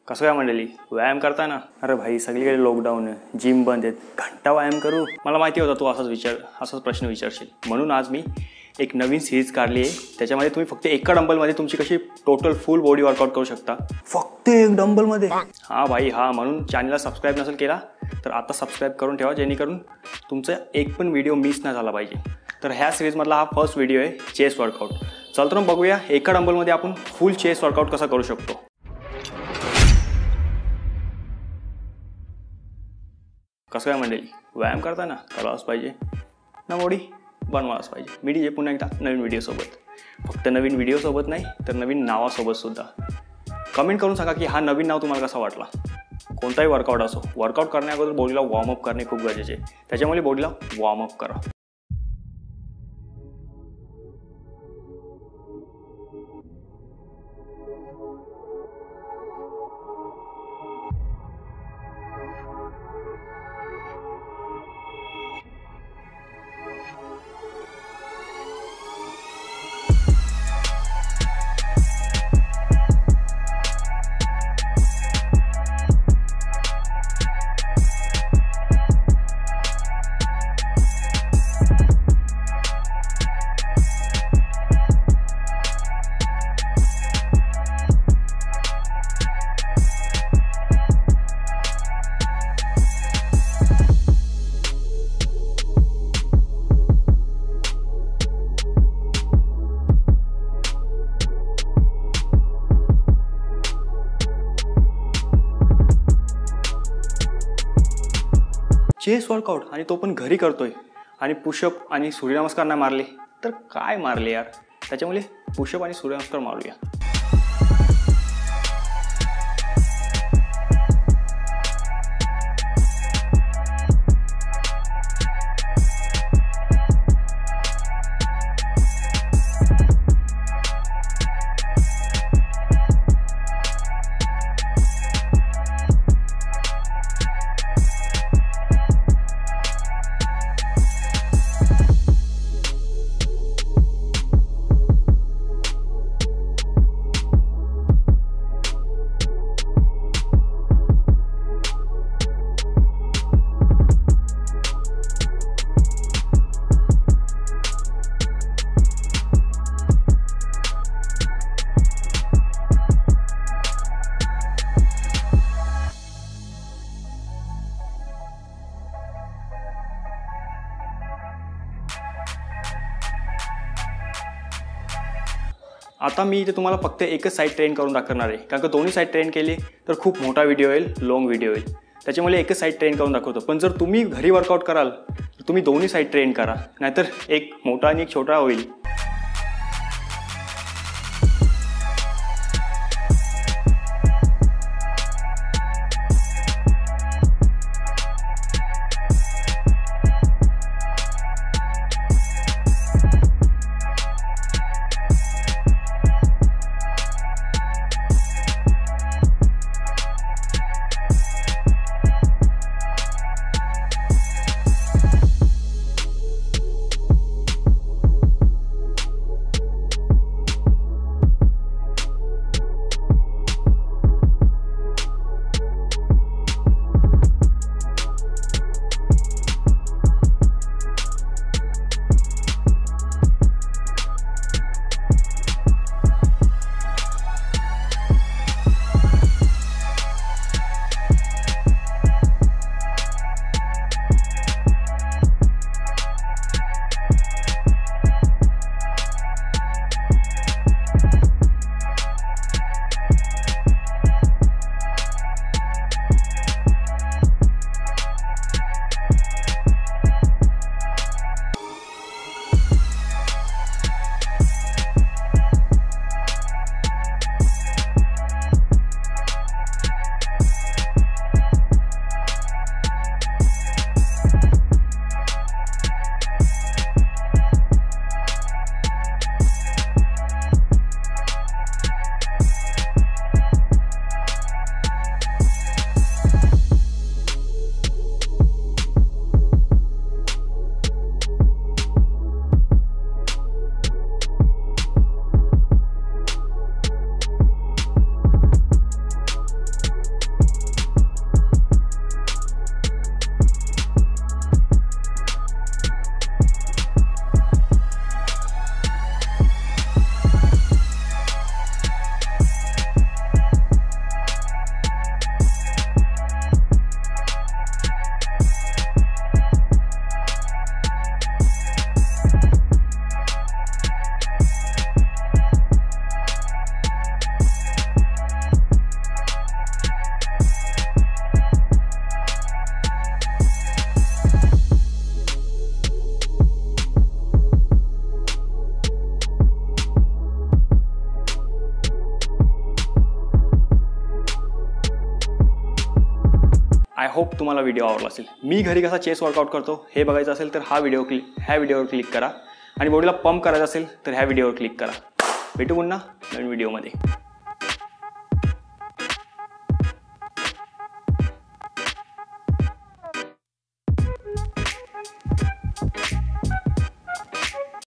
कसं काय मंडळी, व्यायाम करता ना? अरे भाई सगळीकडे लॉकडाऊन आहे, जिम बंद आहेत, घंटा व्यायाम करू? मला माहिती होता तू असाच प्रश्न विचारशील, म्हणून आज मी एक नवीन सिरीज काढली आहे. त्याच्यामध्ये तुम्ही फक्त एका डंबलमध्ये तुमची कशी टोटल फुल बॉडी वर्कआउट करू शकता, फक्त एक डंबलमध्ये. हां भाई हां, म्हणून चॅनलला सबस्क्राईब नसेल केला तर आता सबस्क्राईब करून ठेवा, जेणेकरून तुमचा एक पण व्हिडिओ मिस नाही झाला पाहिजे. तर ह्या सिरीजमधला हा फर्स्ट व्हिडिओ आहे चेस्ट वर्कआउट. चल तर बघूया एका डंबलमध्ये आपण फुल चेस्ट वर्कआउट कसा करू शकतो. कसं काय मंडळी, व्यायाम करताना करावाच पाहिजे ना, बॉडी बनवायलाच पाहिजे. मी जे पुन्हा एकदा नवीन व्हिडिओसोबत, फक्त नवीन व्हिडिओसोबत नाही तर नवीन नावासोबत सुद्धा. कमेंट करून सांगा की हा नवीन नाव तुम्हाला कसा वाटला. कोणताही वर्कआउट असो, वर्कआउट करण्याअगोदर बॉडीला वॉर्मअप करणे खूप गरजेचे आहे. त्याच्यामुळे बॉडीला वॉर्मअप करा. चेस्ट वर्कआउट आणि तो पण घरी करतोय, आणि पुशअप आणि सूर्यनमस्कार नाही मारले तर काय मारले यार. त्याच्यामुळे पुशअप आणि सूर्यनमस्कार मारूया. आता मी इथे तुम्हाला फक्त एकच साईड ट्रेन करून दाखवणार आहे, कारण का दोन्ही साईड ट्रेन केली तर खूप मोठा व्हिडिओ येईल, लॉंग व्हिडिओ येईल. त्याच्यामुळे एकच साईड ट्रेन करून दाखवतो. पण जर तुम्ही घरी वर्कआउट कराल तर तुम्ही दोन्ही साईड ट्रेन करा, नाहीतर एक मोठा आणि एक छोटा होईल. आय होप तुम्हाला व्हिडिओ आवडला असेल. मी घरी कसा चेस्ट वर्कआउट करतो हे बघायचं असेल तर ह्या व्हिडिओवर क्लिक करा. आणि बॉडीला पंप करायचं असेल तर ह्या व्हिडिओवर क्लिक करा. भेटू पुन्हा नवीन व्हिडिओमध्ये.